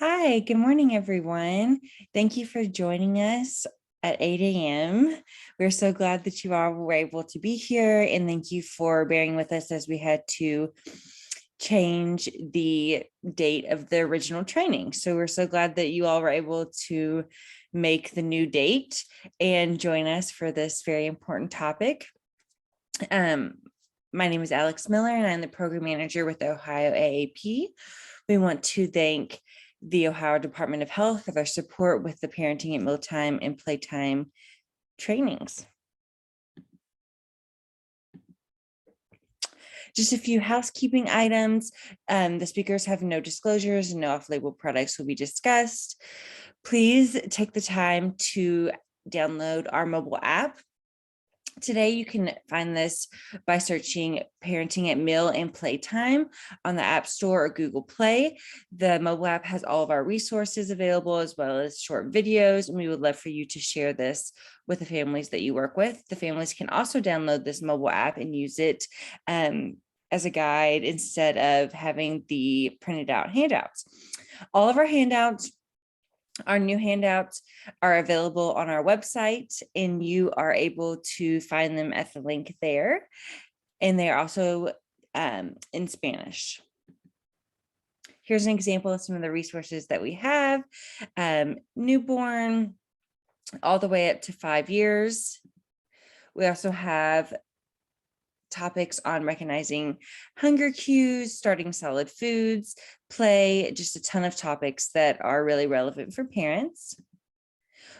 Hi, good morning, everyone. Thank you for joining us at 8 a.m. We're so glad that you all were able to be here, and thank you for bearing with us as we had to change the date of the original training. So we're so glad that you all were able to make the new date and join us for this very important topic. My name is Alex Miller, and I'm the program manager with Ohio AAP. We want to thank the Ohio Department of Health for their support with the parenting at mealtime and playtime trainings. Just a few housekeeping items. The speakers have no disclosures and no off-label products will be discussed. Please take the time to download our mobile app. Today, you can find this by searching Parenting at Meal and Playtime on the App Store or Google Play. The mobile app has all of our resources available as well as short videos, and we would love for you to share this with the families that you work with. The families can also download this mobile app and use it as a guide instead of having the printed out handouts. All of our handouts, our new handouts, are available on our website, and you are able to find them at the link there. And they are also in Spanish. Here's an example of some of the resources that we have. Newborn, all the way up to 5 years. We also have topics on recognizing hunger cues, starting solid foods, play, just a ton of topics that are really relevant for parents.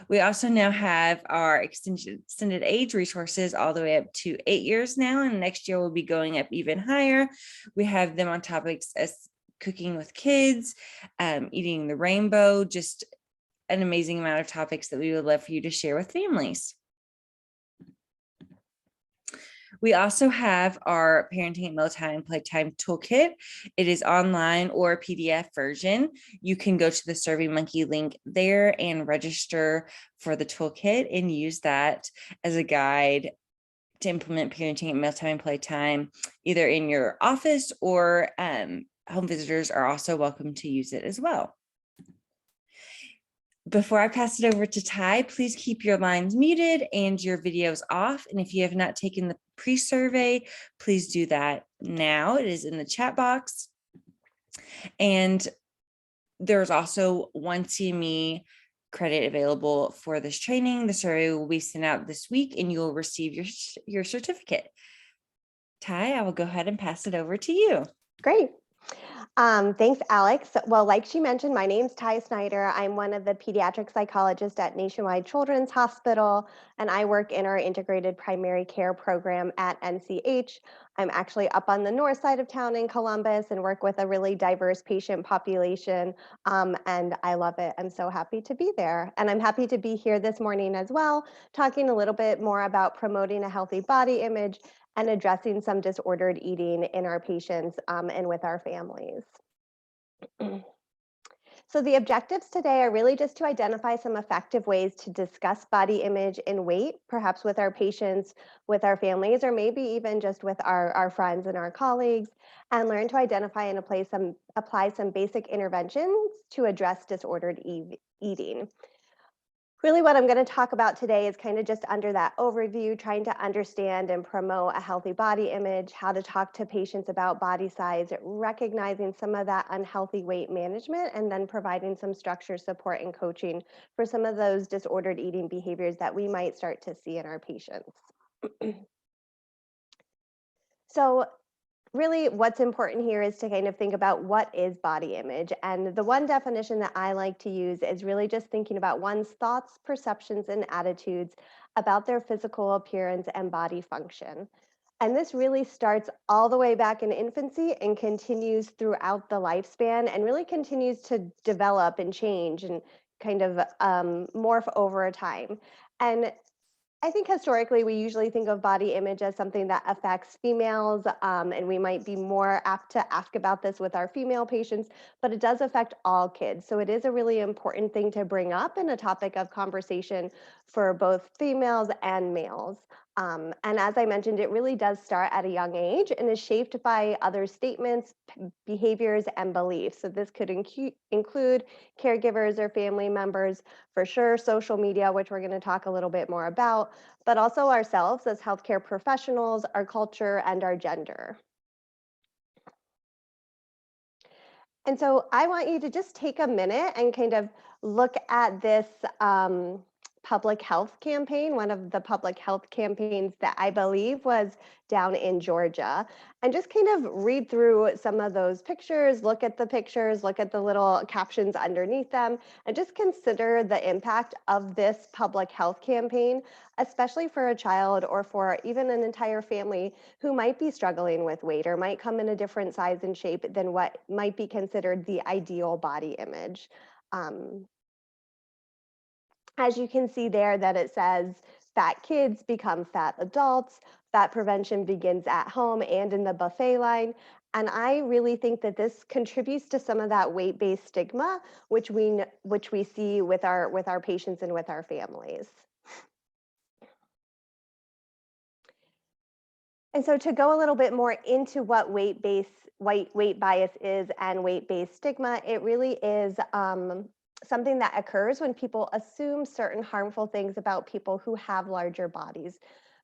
We also now have our extended age resources all the way up to 8 years now, and next year we'll be going up even higher. We have them on topics as cooking with kids, eating the rainbow, just an amazing amount of topics that we would love for you to share with families. We also have our Parenting at Mealtime Playtime Toolkit. It is online or a PDF version. You can go to the SurveyMonkey link there and register for the toolkit and use that as a guide to implement parenting at mealtime and playtime, either in your office or home visitors are also welcome to use it as well. Before I pass it over to Ty, please keep your lines muted and your videos off. And if you have not taken the pre-survey, please do that now. It is in the chat box. And there's also one CME credit available for this training. The survey will be sent out this week and you'll receive your certificate. Ty, I will go ahead and pass it over to you. Great. Thanks, Alex. Well, like she mentioned, my name's Ty Snyder. I'm one of the pediatric psychologists at Nationwide Children's Hospital, and I work in our integrated primary care program at NCH. I'm actually up on the north side of town in Columbus and work with a really diverse patient population, and I love it. I'm so happy to be there. And I'm happy to be here this morning as well, talking a little bit more about promoting a healthy body image and addressing some disordered eating in our patients and with our families. So the objectives today are really just to identify some effective ways to discuss body image and weight, perhaps with our patients, with our families, or maybe even just with our friends and our colleagues, and learn to identify and apply some basic interventions to address disordered eating. Really what I'm going to talk about today is kind of just under that overview, trying to understand and promote a healthy body image, how to talk to patients about body size, recognizing some of that unhealthy weight management, and then providing some structure, support, and coaching for some of those disordered eating behaviors that we might start to see in our patients. So really what's important here is to kind of think about what is body image. And the one definition that I like to use is really just thinking about one's thoughts, perceptions, and attitudes about their physical appearance and body function. And this really starts all the way back in infancy and continues throughout the lifespan and really continues to develop and change and kind of morph over time. And I think historically, we usually think of body image as something that affects females, and we might be more apt to ask about this with our female patients, but it does affect all kids. So it is a really important thing to bring up and a topic of conversation for both females and males. And as I mentioned, it really does start at a young age and is shaped by other statements, behaviors, and beliefs. So this could include caregivers or family members, for sure, social media, which we're going to talk a little bit more about, but also ourselves as healthcare professionals, our culture, and our gender. And so I want you to just take a minute and kind of look at this public health campaign, one of the public health campaigns that I believe was down in Georgia, and just kind of read through some of those pictures, look at the little captions underneath them, and just consider the impact of this public health campaign, especially for a child or for even an entire family who might be struggling with weight or might come in a different size and shape than what might be considered the ideal body image. Um, as you can see there that it says fat kids become fat adults, fat prevention begins at home and in the buffet line. And I really think that this contributes to some of that weight-based stigma, which we see with our patients and with our families. And so to go a little bit more into what weight bias is and weight-based stigma, it really is something that occurs when people assume certain harmful things about people who have larger bodies.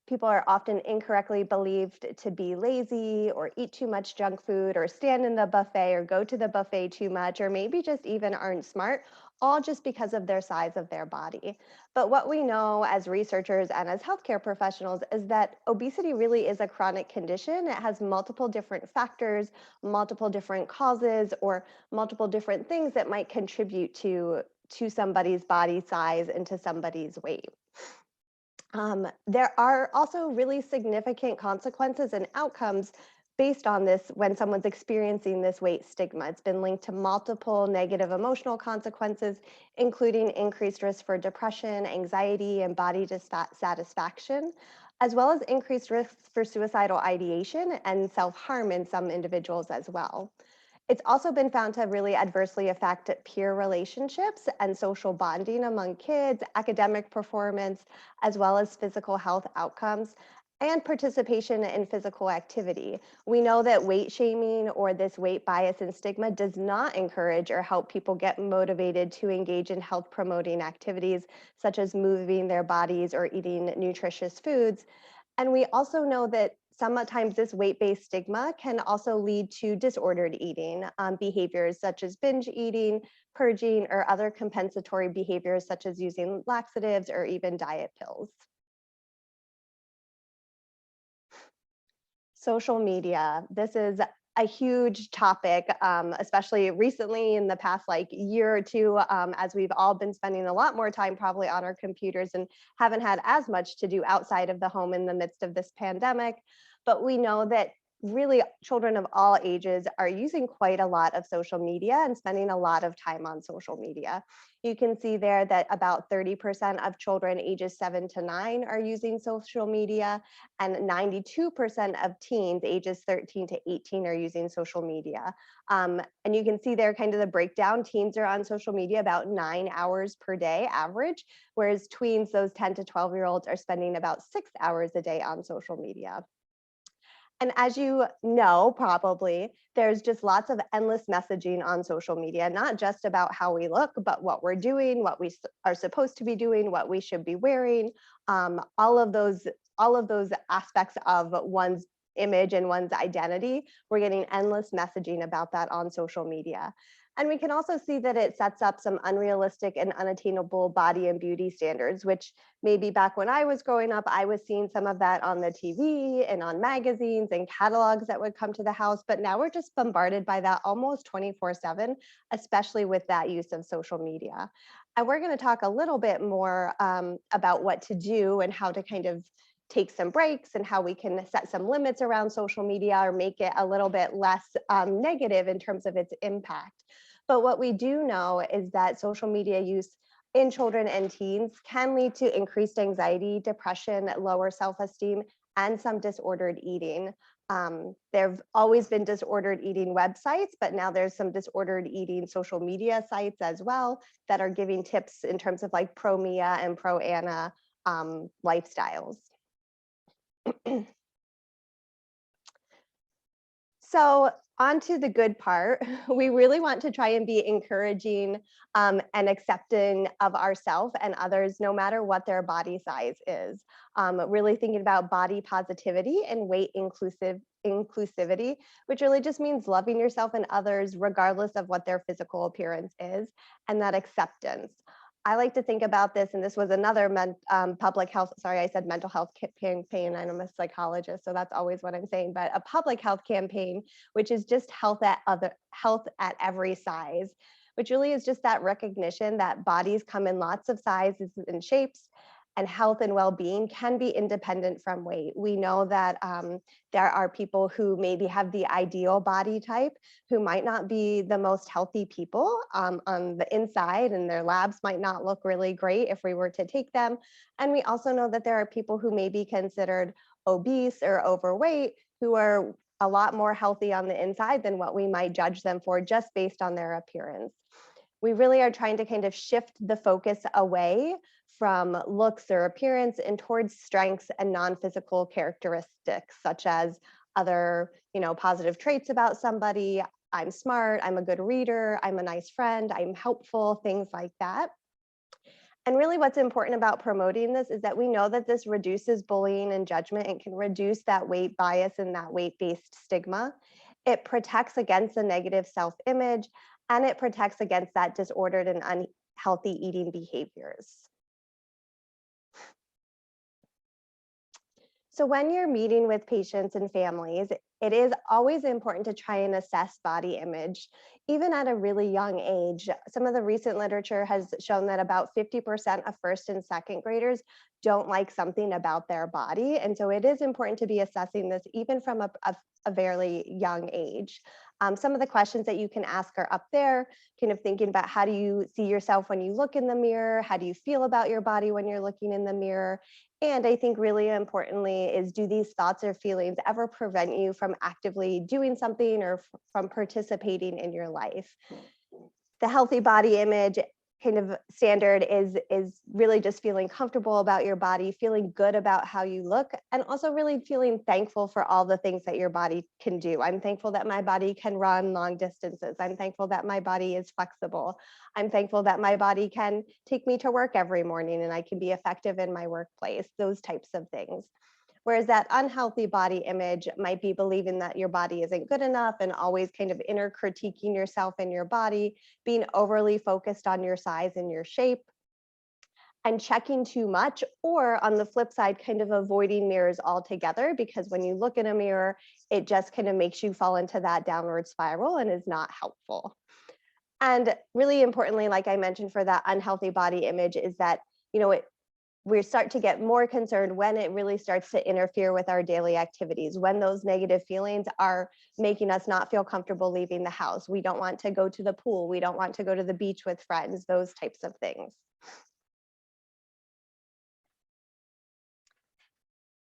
People are often incorrectly believed to be lazy or eat too much junk food or stand in the buffet or go to the buffet too much, or maybe just even aren't smart, all just because of their size of their body. But what we know as researchers and as healthcare professionals is that obesity really is a chronic condition. It has multiple different factors, multiple different causes, or multiple different things that might contribute to somebody's body size and to somebody's weight. There are also really significant consequences and outcomes based on this when someone's experiencing this weight stigma. It's been linked to multiple negative emotional consequences, including increased risk for depression, anxiety, and body dissatisfaction, as well as increased risks for suicidal ideation and self-harm in some individuals as well. It's also been found to really adversely affect peer relationships and social bonding among kids, academic performance, as well as physical health outcomes and participation in physical activity. We know that weight shaming or this weight bias and stigma does not encourage or help people get motivated to engage in health promoting activities, such as moving their bodies or eating nutritious foods. And we also know that sometimes this weight-based stigma can also lead to disordered eating behaviors such as binge eating, purging, or other compensatory behaviors such as using laxatives or even diet pills. Social media. This is a huge topic, especially recently in the past like year or two, as we've all been spending a lot more time probably on our computers and haven't had as much to do outside of the home in the midst of this pandemic. But we know that really children of all ages are using quite a lot of social media and spending a lot of time on social media. You can see there that about 30% of children ages 7 to 9 are using social media, and 92% of teens ages 13 to 18 are using social media. And you can see there kind of the breakdown. Teens are on social media about 9 hours per day average, whereas tweens, those 10 to 12-year-olds, are spending about 6 hours a day on social media. And as you know, probably, there's just lots of endless messaging on social media, not just about how we look, but what we're doing, what we are supposed to be doing, what we should be wearing, all of those aspects of one's image and one's identity. We're getting endless messaging about that on social media. And we can also see that it sets up some unrealistic and unattainable body and beauty standards, which maybe back when I was growing up, I was seeing some of that on the TV and on magazines and catalogs that would come to the house. But now we're just bombarded by that almost 24/7, especially with that use of social media. And we're going to talk a little bit more about what to do and how to kind of take some breaks and how we can set some limits around social media or make it a little bit less negative in terms of its impact. But what we do know is that social media use in children and teens can lead to increased anxiety, depression, lower self-esteem, and some disordered eating. There have always been disordered eating websites, but now there's some disordered eating social media sites as well that are giving tips in terms of like pro-Mia and pro-Anna lifestyles. So on to the good part, we really want to try and be encouraging and accepting of ourselves and others, no matter what their body size is. Really thinking about body positivity and weight inclusivity, which really just means loving yourself and others regardless of what their physical appearance is, and that acceptance. I like to think about this, and this was another public health, sorry, I said mental health campaign, and I'm a psychologist, so that's always what I'm saying, but a public health campaign, which is just health at every size, which really is just that recognition that bodies come in lots of sizes and shapes, and health and well-being can be independent from weight. We know that there are people who maybe have the ideal body type who might not be the most healthy people on the inside, and their labs might not look really great if we were to take them. And we also know that there are people who may be considered obese or overweight who are a lot more healthy on the inside than what we might judge them for just based on their appearance. We really are trying to kind of shift the focus away from looks or appearance and towards strengths and non-physical characteristics, such as other, positive traits about somebody. I'm smart, I'm a good reader, I'm a nice friend, I'm helpful, things like that. And really what's important about promoting this is that we know that this reduces bullying and judgment and can reduce that weight bias and that weight-based stigma. It protects against a negative self-image, and it protects against that disordered and unhealthy eating behaviors. So when you're meeting with patients and families, it is always important to try and assess body image, even at a really young age. Some of the recent literature has shown that about 50% of first and second graders don't like something about their body. And so it is important to be assessing this even from a very young age. Some of the questions that you can ask are up there, kind of thinking about how do you see yourself when you look in the mirror? How do you feel about your body when you're looking in the mirror? And I think really importantly is, do these thoughts or feelings ever prevent you from actively doing something or from participating in your life? The healthy body image kind of standard is really just feeling comfortable about your body, feeling good about how you look, and also really feeling thankful for all the things that your body can do. I'm thankful that my body can run long distances. I'm thankful that my body is flexible. I'm thankful that my body can take me to work every morning and I can be effective in my workplace, those types of things. Whereas that unhealthy body image might be believing that your body isn't good enough and always kind of inner critiquing yourself and your body, being overly focused on your size and your shape, and checking too much, or on the flip side, kind of avoiding mirrors altogether, because when you look in a mirror, it just kind of makes you fall into that downward spiral and is not helpful. And really importantly, like I mentioned, for that unhealthy body image is that, we start to get more concerned when it really starts to interfere with our daily activities, when those negative feelings are making us not feel comfortable leaving the house. We don't want to go to the pool. We don't want to go to the beach with friends, those types of things.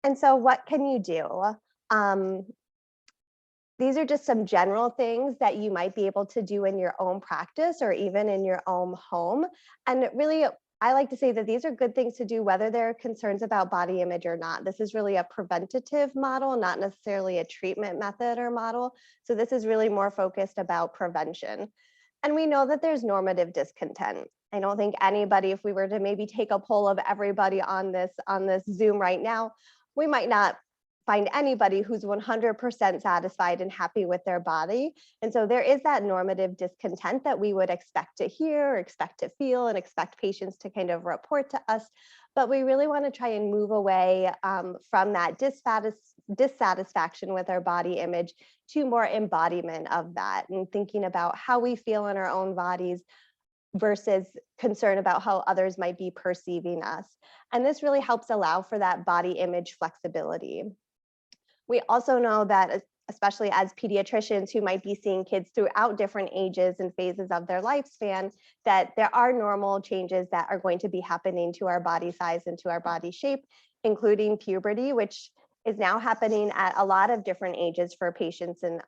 And so what can you do? These are just some general things that you might be able to do in your own practice or even in your own home. And really, I like to say that these are good things to do whether there are concerns about body image or not. This is really a preventative model, not necessarily a treatment method or model. So this is really more focused about prevention. And we know that there's normative discontent. I don't think anybody, if we were to maybe take a poll of everybody on this Zoom right now, we might not find anybody who's 100% satisfied and happy with their body. And so there is that normative discontent that we would expect to hear, or expect to feel, and expect patients to kind of report to us. But we really want to try and move away from that dissatisfaction with our body image to more embodiment of that, and thinking about how we feel in our own bodies versus concern about how others might be perceiving us. And this really helps allow for that body image flexibility. We also know that, especially as pediatricians who might be seeing kids throughout different ages and phases of their lifespan, that there are normal changes that are going to be happening to our body size and to our body shape, including puberty, which is now happening at a lot of different ages for patients and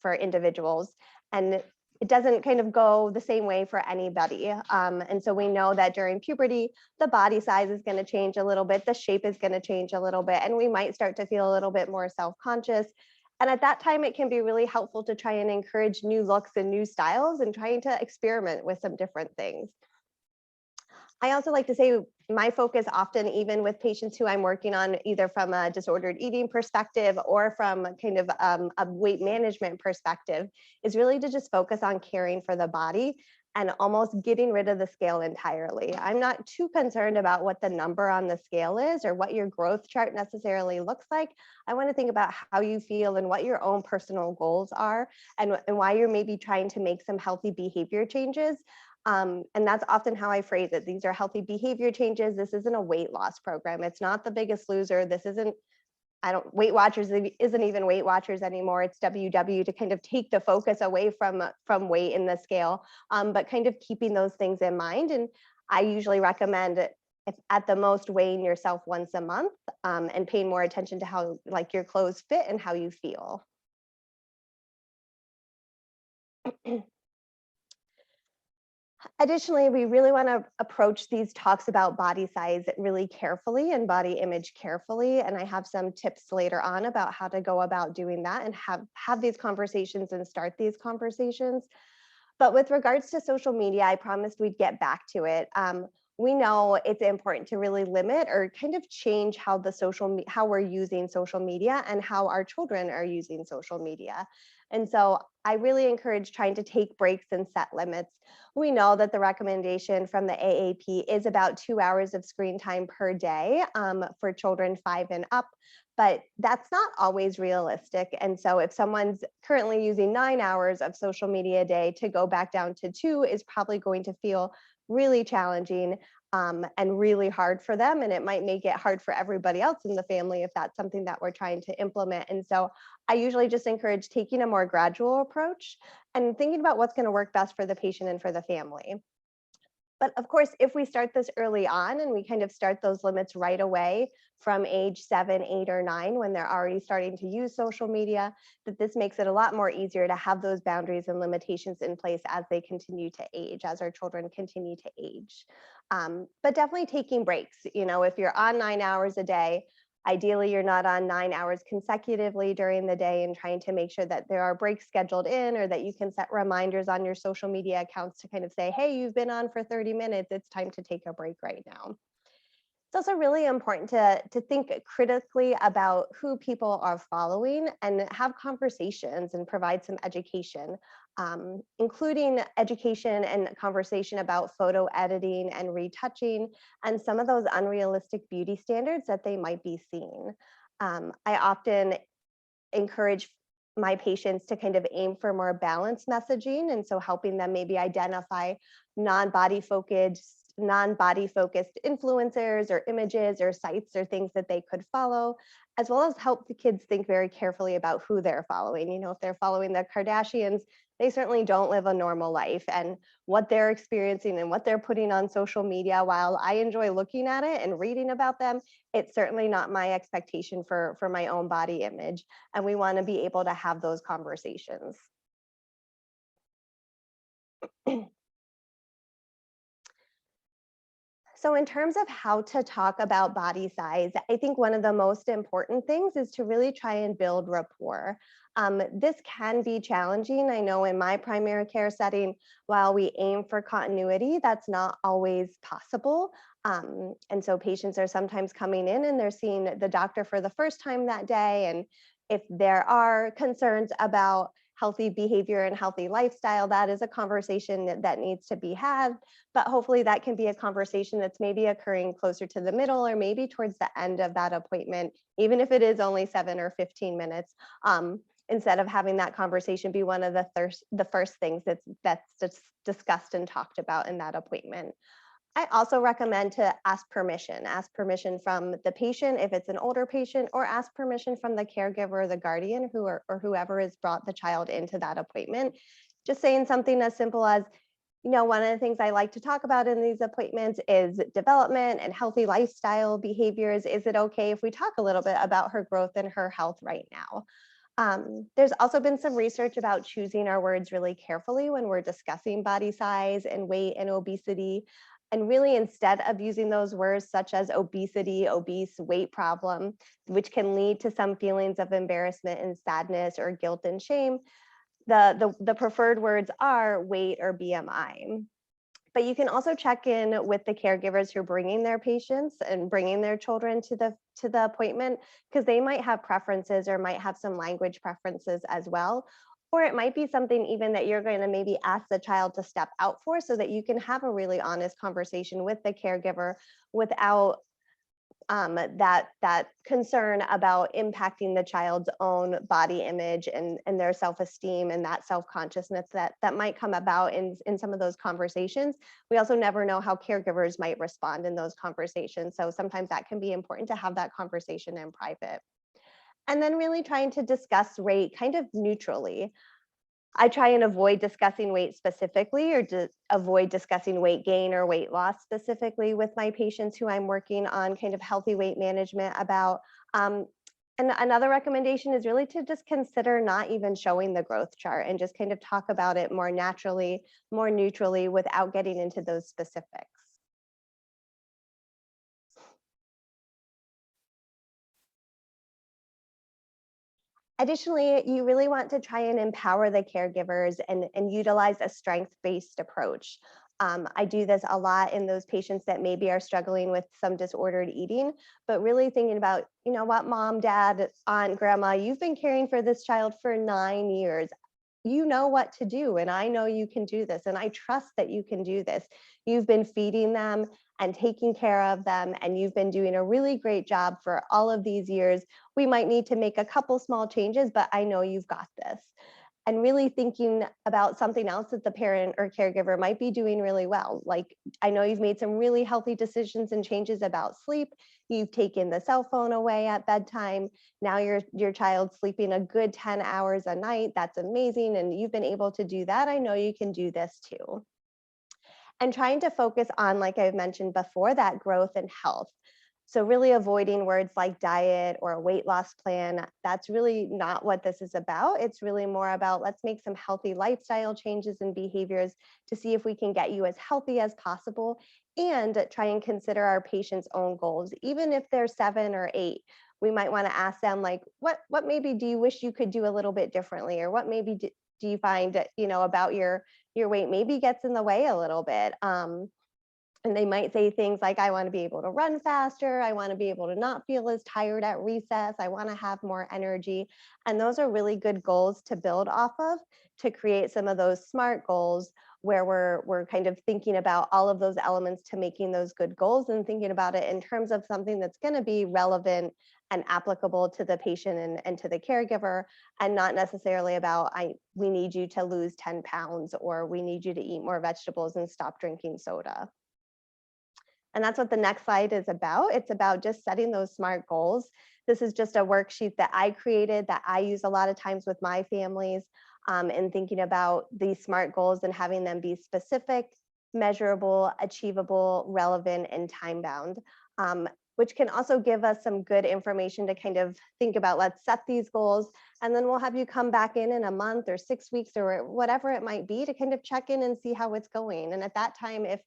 for individuals. And it doesn't kind of go the same way for anybody. And so we know that during puberty, the body size is going to change a little bit, the shape is going to change a little bit, and we might start to feel a little bit more self-conscious. And at that time, it can be really helpful to try and encourage new looks and new styles and trying to experiment with some different things. I also like to say my focus often, even with patients who I'm working on, either from a disordered eating perspective or from kind of a weight management perspective, is really to just focus on caring for the body and almost getting rid of the scale entirely. I'm not too concerned about what the number on the scale is or what your growth chart necessarily looks like. I want to think about how you feel and what your own personal goals are, and why you're maybe trying to make some healthy behavior changes. And that's often how I phrase it. These are healthy behavior changes. This isn't a weight loss program. It's not The Biggest Loser. This isn't, Weight Watchers isn't even Weight Watchers anymore. It's WW, to kind of take the focus away from weight in the scale, but kind of keeping those things in mind. And I usually recommend, if at the most, weighing yourself once a month, and paying more attention to how like your clothes fit and how you feel. Additionally, we really want to approach these talks about body size really carefully and body image carefully. And I have some tips later on about how to go about doing that and have these conversations and start these conversations. But with regards to social media, I promised we'd get back to it. We know it's important to really limit or kind of change how how we're using social media and how our children are using social media. And so I really encourage trying to take breaks and set limits. We know that the recommendation from the AAP is about 2 hours of screen time per day for children 5 and up, but that's not always realistic. And so if someone's currently using 9 hours of social media a day, to go back down to 2 is probably going to feel really challenging and really hard for them. And it might make it hard for everybody else in the family if that's something that we're trying to implement. And so I usually just encourage taking a more gradual approach and thinking about what's going to work best for the patient and for the family. But of course, if we start this early on and we kind of start those limits right away from age 7, 8, or 9, when they're already starting to use social media, that this makes it a lot more easier to have those boundaries and limitations in place as they continue to age, as our children continue to age. But definitely taking breaks. If you're on 9 hours a day, ideally, you're not on 9 hours consecutively during the day, and trying to make sure that there are breaks scheduled in, or that you can set reminders on your social media accounts to kind of say, hey, you've been on for 30 minutes. It's time to take a break right now. It's also really important to think critically about who people are following and have conversations and provide some education, including education and conversation about photo editing and retouching and some of those unrealistic beauty standards that they might be seeing. I often encourage my patients to kind of aim for more balanced messaging, and so helping them maybe identify non-body focused influencers or images or sites or things that they could follow, as well as help the kids think very carefully about who they're following. If they're following the Kardashians, they certainly don't live a normal life, and what they're experiencing and what they're putting on social media, while I enjoy looking at it and reading about them, it's certainly not my expectation for my own body image. And we want to be able to have those conversations. So in terms of how to talk about body size, I think one of the most important things is to really try and build rapport. This can be challenging. I know in my primary care setting, while we aim for continuity, that's not always possible. And so patients are sometimes coming in and they're seeing the doctor for the first time that day. And if there are concerns about healthy behavior and healthy lifestyle, that is a conversation that needs to be had. But hopefully that can be a conversation that's maybe occurring closer to the middle or maybe towards the end of that appointment, even if it is only 7 or 15 minutes, instead of having that conversation be one of the first things that's discussed and talked about in that appointment. I also recommend to ask permission from the patient if it's an older patient, or ask permission from the caregiver or the guardian or whoever has brought the child into that appointment. Just saying something as simple as, one of the things I like to talk about in these appointments is development and healthy lifestyle behaviors. Is it okay if we talk a little bit about her growth and her health right now? There's also been some research about choosing our words really carefully when we're discussing body size and weight and obesity. And really, instead of using those words such as obesity, obese, weight problem, which can lead to some feelings of embarrassment and sadness or guilt and shame, the preferred words are weight or BMI. But you can also check in with the caregivers who are bringing their patients and bringing their children to the appointment, because they might have preferences or might have some language preferences as well. Or it might be something even that you're going to maybe ask the child to step out for, so that you can have a really honest conversation with the caregiver without that concern about impacting the child's own body image and their self-esteem and that self-consciousness that might come about in some of those conversations. We also never know how caregivers might respond in those conversations. So sometimes that can be important to have that conversation in private. And then really trying to discuss rate kind of neutrally. I try and avoid discussing weight specifically, or to avoid discussing weight gain or weight loss specifically with my patients who I'm working on kind of healthy weight management about. And another recommendation is really to just consider not even showing the growth chart and just kind of talk about it more naturally, more neutrally, without getting into those specifics. Additionally, you really want to try and empower the caregivers and utilize a strength-based approach. I do this a lot in those patients that maybe are struggling with some disordered eating, but really thinking about, you know what, mom, dad, aunt, grandma, you've been caring for this child for 9 years. You know what to do, and I know you can do this, and I trust that you can do this. You've been feeding them and taking care of them, and you've been doing a really great job for all of these years. We might need to make a couple small changes, but I know you've got this. And really thinking about something else that the parent or caregiver might be doing really well. Like, I know you've made some really healthy decisions and changes about sleep. You've taken the cell phone away at bedtime. Now your child's sleeping a good 10 hours a night. That's amazing. And you've been able to do that. I know you can do this too. And trying to focus on, like I've mentioned before, that growth and health. So really avoiding words like diet or a weight loss plan. That's really not what this is about. It's really more about, let's make some healthy lifestyle changes and behaviors to see if we can get you as healthy as possible, and try and consider our patients' own goals. Even if they're 7 or 8, we might want to ask them, like, what maybe do you wish you could do a little bit differently? Or what maybe do you find, about your weight maybe gets in the way a little bit? And they might say things like, I want to be able to run faster. I want to be able to not feel as tired at recess. I want to have more energy. And those are really good goals to build off of, to create some of those SMART goals, where we're kind of thinking about all of those elements to making those good goals, and thinking about it in terms of something that's going to be relevant and applicable to the patient and to the caregiver, and not necessarily about, we need you to lose 10 pounds, or we need you to eat more vegetables and stop drinking soda. And that's what the next slide is about. It's about just setting those SMART goals. This is just a worksheet that I created that I use a lot of times with my families, in thinking about these SMART goals and having them be specific, measurable, achievable, relevant, and time-bound, which can also give us some good information to kind of think about. Let's set these goals, and then we'll have you come back in a month or 6 weeks or whatever it might be, to kind of check in and see how it's going. And at that time, if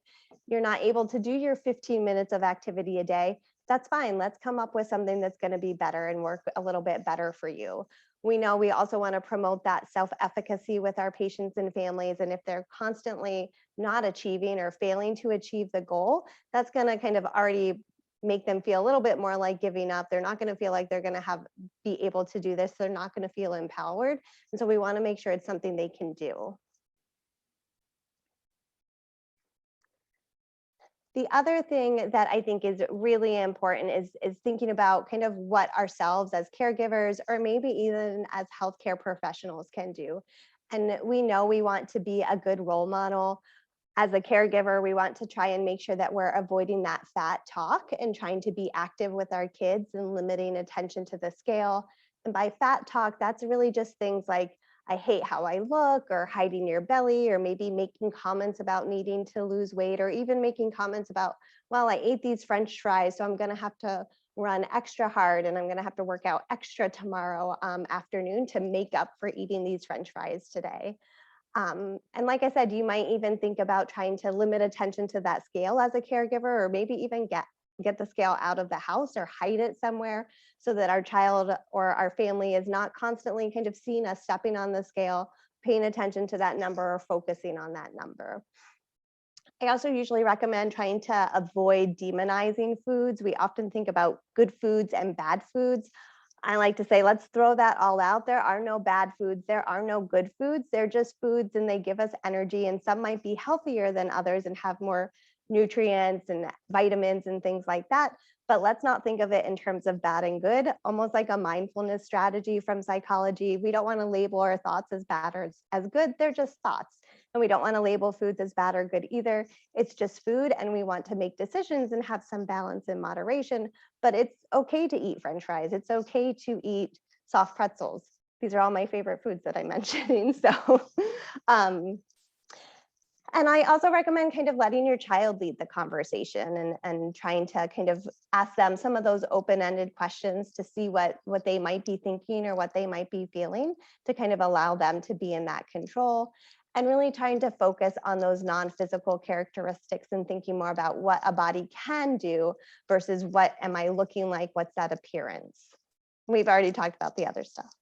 you're not able to do your 15 minutes of activity a day, that's fine. Let's come up with something that's going to be better and work a little bit better for you. We know we also want to promote that self-efficacy with our patients and families. And if they're constantly not achieving or failing to achieve the goal, that's going to kind of already make them feel a little bit more like giving up. They're not going to feel like they're going to be able to do this. They're not going to feel empowered. And so we want to make sure it's something they can do. The other thing that I think is really important is thinking about kind of what ourselves as caregivers, or maybe even as healthcare professionals, can do. And we know we want to be a good role model. As a caregiver, we want to try and make sure that we're avoiding that fat talk and trying to be active with our kids and limiting attention to the scale. And by fat talk, that's really just things like, I hate how I look, or hiding your belly, or maybe making comments about needing to lose weight, or even making comments about, well, I ate these French fries, so I'm going to have to run extra hard and I'm going to have to work out extra tomorrow afternoon to make up for eating these French fries today. And like I said, you might even think about trying to limit attention to that scale as a caregiver, or maybe even get the scale out of the house or hide it somewhere so that our child or our family is not constantly kind of seeing us stepping on the scale, paying attention to that number or focusing on that number. I also usually recommend trying to avoid demonizing foods. We often think about good foods and bad foods. I like to say, let's throw that all out. There are no bad foods. There are no good foods. They're just foods and they give us energy, and some might be healthier than others and have more nutrients and vitamins and things like that. But let's not think of it in terms of bad and good, almost like a mindfulness strategy from psychology. We don't want to label our thoughts as bad or as good. They're just thoughts. And we don't want to label foods as bad or good either. It's just food, and we want to make decisions and have some balance and moderation. But it's okay to eat French fries. It's okay to eat soft pretzels. These are all my favorite foods that I'm mentioning. So, and I also recommend kind of letting your child lead the conversation and trying to kind of ask them some of those open-ended questions to see what they might be thinking or what they might be feeling, to kind of allow them to be in that control. And really trying to focus on those non-physical characteristics and thinking more about what a body can do versus what am I looking like, what's that appearance. We've already talked about the other stuff.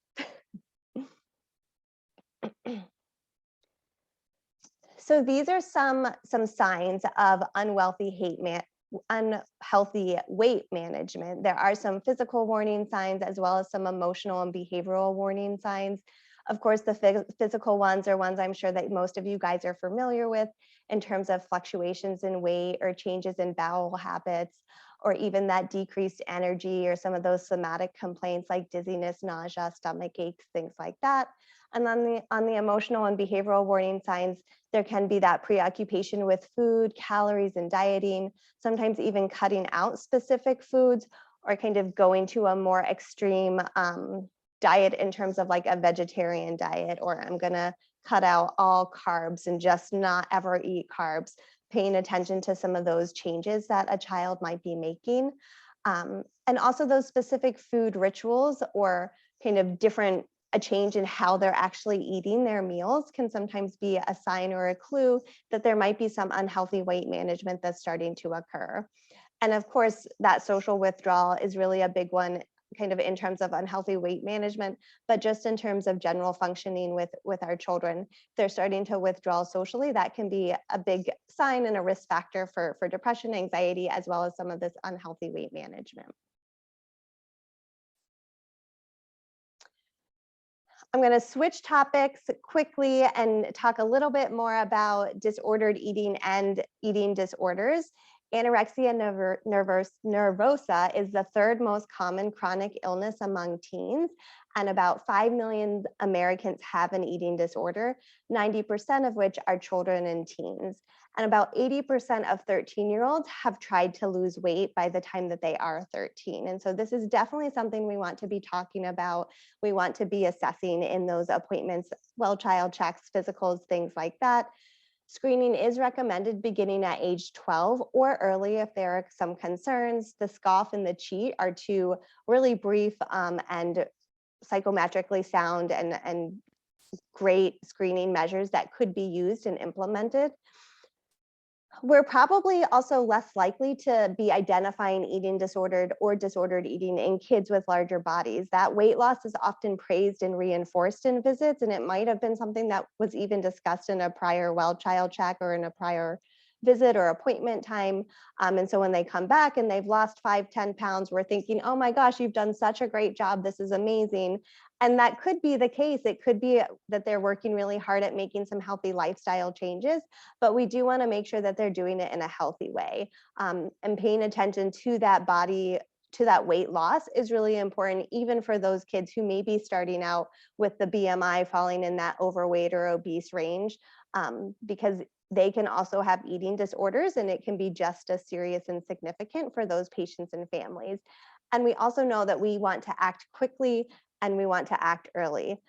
So these are some signs of unhealthy weight management. There are some physical warning signs as well as some emotional and behavioral warning signs. Of course, the physical ones are ones I'm sure that most of you guys are familiar with in terms of fluctuations in weight or changes in bowel habits, or even that decreased energy or some of those somatic complaints like dizziness, nausea, stomach aches, things like that. And on the emotional and behavioral warning signs, there can be that preoccupation with food, calories, and dieting, sometimes even cutting out specific foods or kind of going to a more extreme diet in terms of like a vegetarian diet, or I'm gonna cut out all carbs and just not ever eat carbs, paying attention to some of those changes that a child might be making. And also those specific food rituals or kind of a change in how they're actually eating their meals can sometimes be a sign or a clue that there might be some unhealthy weight management that's starting to occur. And of course, that social withdrawal is really a big one, kind of in terms of unhealthy weight management, but just in terms of general functioning with our children. If they're starting to withdraw socially, that can be a big sign and a risk factor for depression, anxiety, as well as some of this unhealthy weight management. I'm going to switch topics quickly and talk a little bit more about disordered eating and eating disorders. Anorexia nervosa is the third most common chronic illness among teens, and about 5 million Americans have an eating disorder, 90% of which are children and teens. And about 80% of 13-year-olds have tried to lose weight by the time that they are 13. And so this is definitely something we want to be talking about. We want to be assessing in those appointments, well child checks, physicals, things like that. Screening is recommended beginning at age 12 or early if there are some concerns. The SCOFF and the CHEAT are two really brief and psychometrically sound and great screening measures that could be used and implemented. We're probably also less likely to be identifying eating disordered or disordered eating in kids with larger bodies. That weight loss is often praised and reinforced in visits, and it might have been something that was even discussed in a prior well child check or in a prior visit or appointment time. And so when they come back and they've lost 5-10 pounds, we're thinking, oh my gosh, you've done such a great job. This is amazing. And that could be the case. It could be that they're working really hard at making some healthy lifestyle changes, but we do want to make sure that they're doing it in a healthy way. And paying attention to that body, to that weight loss is really important, even for those kids who may be starting out with the BMI falling in that overweight or obese range, because they can also have eating disorders, and it can be just as serious and significant for those patients and families. And we also know that we want to act quickly and we want to act early.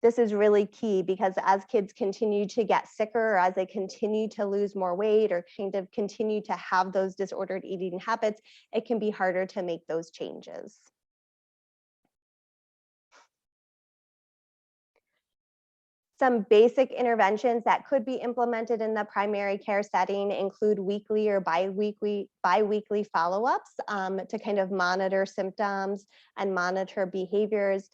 this is really key, because as kids continue to get sicker, or as they continue to lose more weight, or kind of continue to have those disordered eating habits, it can be harder to make those changes. Some basic interventions that could be implemented in the primary care setting include weekly or bi-weekly follow-ups to kind of monitor symptoms and monitor behaviors.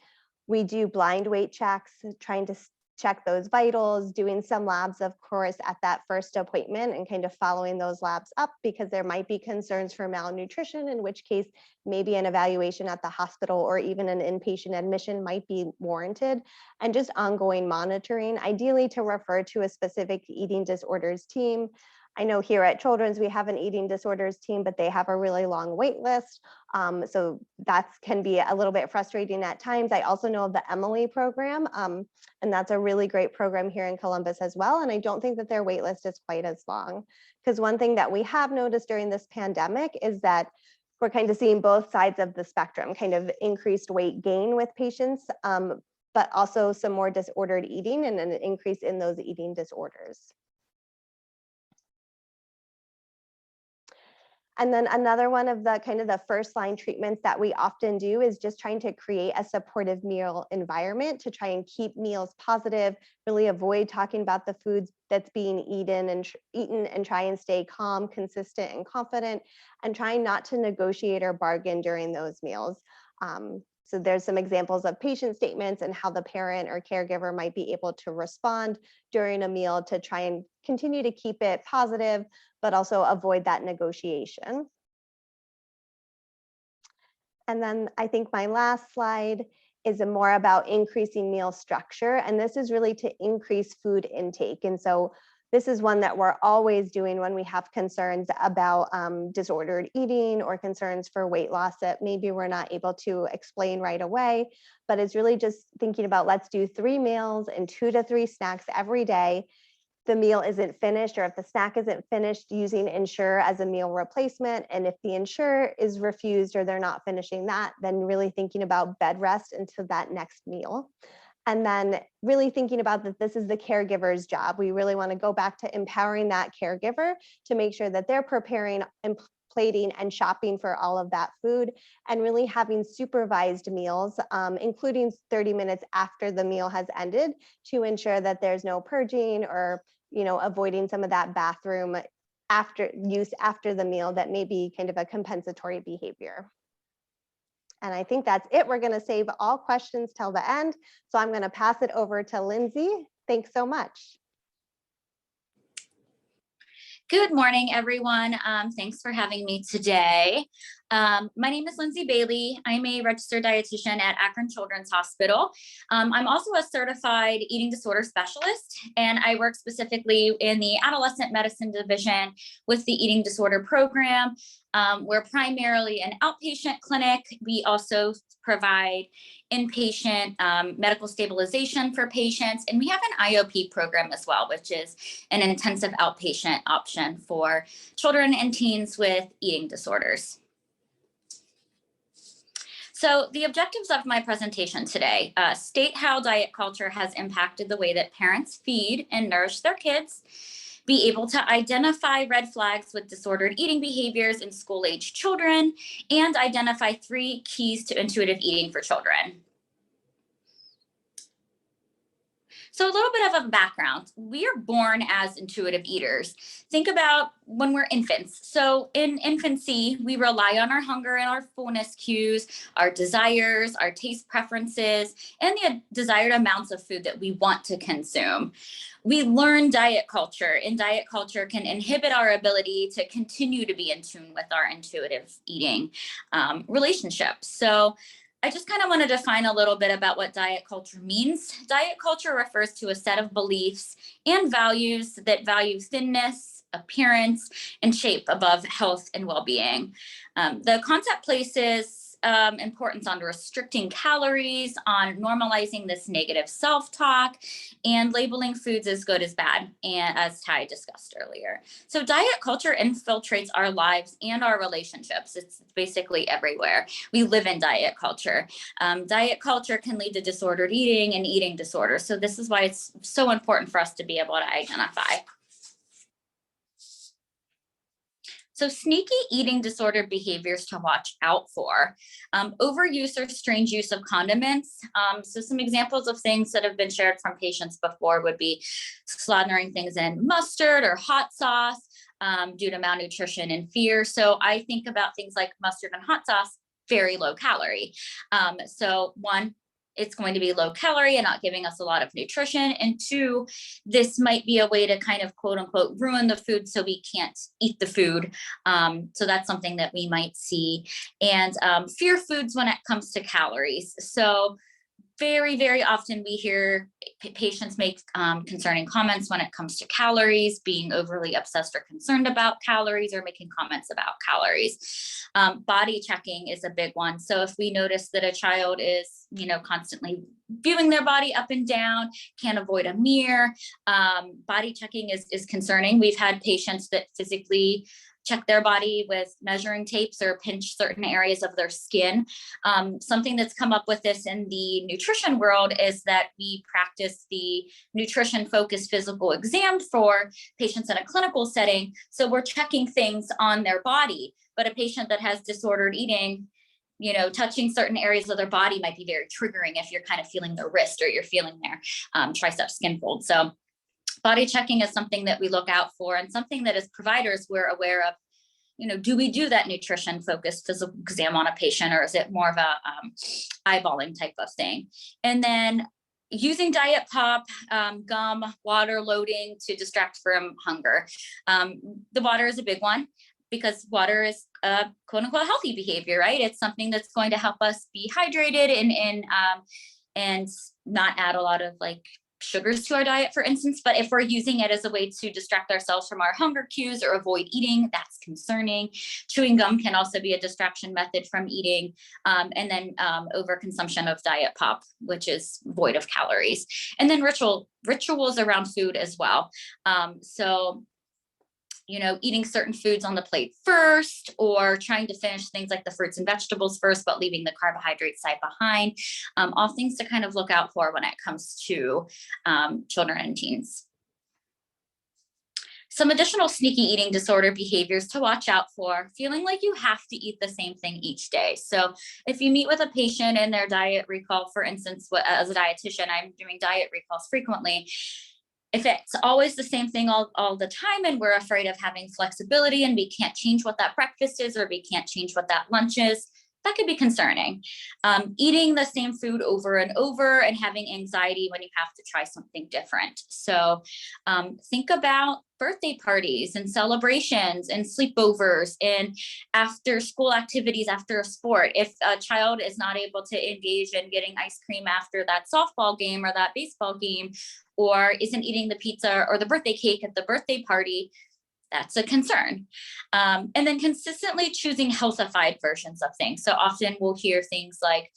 We do blind weight checks, trying to check those vitals, doing some labs, of course, at that first appointment, and kind of following those labs up, because there might be concerns for malnutrition, in which case maybe an evaluation at the hospital or even an inpatient admission might be warranted, and just ongoing monitoring, ideally to refer to a specific eating disorders team. I know here at Children's we have an eating disorders team, but they have a really long wait list. So that can be a little bit frustrating at times. I also know of the Emily program, and that's a really great program here in Columbus as well. And I don't think that their wait list is quite as long, because one thing that we have noticed during this pandemic is that we're kind of seeing both sides of the spectrum, kind of increased weight gain with patients, but also some more disordered eating and an increase in those eating disorders. And then another one of the kind of the first line treatments that we often do is just trying to create a supportive meal environment to try and keep meals positive, really avoid talking about the foods that's being eaten, and try and stay calm, consistent, and confident, and trying not to negotiate or bargain during those meals. So there's some examples of patient statements and how the parent or caregiver might be able to respond during a meal to try and continue to keep it positive, but also avoid that negotiation. And then I think my last slide is more about increasing meal structure. And this is really to increase food intake. And so this is one that we're always doing when we have concerns about disordered eating or concerns for weight loss that maybe we're not able to explain right away. But it's really just thinking about, let's do 3 meals and 2 to 3 snacks every day. The meal isn't finished, or if the snack isn't finished, using Ensure as a meal replacement. And if the Ensure is refused or they're not finishing that, then really thinking about bed rest until that next meal. And then really thinking about that this is the caregiver's job. We really want to go back to empowering that caregiver to make sure that they're preparing and plating and shopping for all of that food, and really having supervised meals, including 30 minutes after the meal has ended, to ensure that there's no purging or, avoiding some of that bathroom after the meal that may be kind of a compensatory behavior. And I think that's it. We're going to save all questions till the end. So I'm going to pass it over to Lindsay. Thanks so much. Good morning, everyone. Thanks for having me today. My name is Lindsay Bailey. I'm a registered dietitian at Akron Children's Hospital. I'm also a certified eating disorder specialist, and I work specifically in the adolescent medicine division with the eating disorder program. We're primarily an outpatient clinic. We also provide inpatient medical stabilization for patients, and we have an IOP program as well, which is an intensive outpatient option for children and teens with eating disorders. So the objectives of my presentation today state how diet culture has impacted the way that parents feed and nourish their kids, be able to identify red flags with disordered eating behaviors in school-age children, and identify 3 keys to intuitive eating for children. So a little bit of a background. We are born as intuitive eaters. Think about when we're infants. So in infancy, we rely on our hunger and our fullness cues, our desires, our taste preferences, and the desired amounts of food that we want to consume. We learn diet culture, and diet culture can inhibit our ability to continue to be in tune with our intuitive eating relationships. So I just kind of want to define a little bit about what diet culture means. Diet culture refers to a set of beliefs and values that value thinness, appearance, and shape above health and well-being. The concept places importance on restricting calories, on normalizing this negative self-talk, and labeling foods as good as bad, and as Ty discussed earlier. So diet culture infiltrates our lives and our relationships. It's basically everywhere. We live in diet culture. Diet culture can lead to disordered eating and eating disorders. So this is why it's so important for us to be able to identify. So sneaky eating disorder behaviors to watch out for. Overuse or strange use of condiments. So some examples of things that have been shared from patients before would be slathering things in mustard or hot sauce due to malnutrition and fear. So I think about things like mustard and hot sauce, very low calorie. So one, it's going to be low calorie and not giving us a lot of nutrition. And two, this might be a way to kind of quote unquote ruin the food so we can't eat the food. So that's something that we might see. And fear foods when it comes to calories. So very, very often we hear patients make concerning comments when it comes to calories, being overly obsessed or concerned about calories, or making comments about calories. Body checking is a big one. So if we notice that a child is, constantly viewing their body up and down, can't avoid a mirror, body checking is concerning. We've had patients that physically check their body with measuring tapes or pinch certain areas of their skin. Something that's come up with this in the nutrition world is that we practice the nutrition focused physical exam for patients in a clinical setting. So we're checking things on their body, but a patient that has disordered eating, touching certain areas of their body might be very triggering if you're kind of feeling their wrist or you're feeling their tricep skin fold. So body checking is something that we look out for, and something that as providers we're aware of. Do we do that nutrition focused physical exam on a patient, or is it more of a eyeballing type of thing? And then using diet pop, gum, water loading to distract from hunger. The water is a big one, because water is a quote unquote healthy behavior, right? It's something that's going to help us be hydrated and not add a lot of sugars to our diet, for instance. But if we're using it as a way to distract ourselves from our hunger cues or avoid eating, that's concerning. Chewing gum can also be a distraction method from eating. And then overconsumption of diet pop, which is void of calories. And then rituals around food as well. So eating certain foods on the plate first, or trying to finish things like the fruits and vegetables first, but leaving the carbohydrate side behind. All things to kind of look out for when it comes to children and teens. Some additional sneaky eating disorder behaviors to watch out for: feeling like you have to eat the same thing each day. So if you meet with a patient and their diet recall, for instance, as a dietitian, I'm doing diet recalls frequently. If it's always the same thing all the time, and we're afraid of having flexibility and we can't change what that breakfast is, or we can't change what that lunch is, that could be concerning. Eating the same food over and over and having anxiety when you have to try something different. So think about birthday parties and celebrations and sleepovers and after school activities after a sport. If a child is not able to engage in getting ice cream after that softball game or that baseball game, or isn't eating the pizza or the birthday cake at the birthday party, that's a concern. And then consistently choosing healthified versions of things. So often we'll hear things like,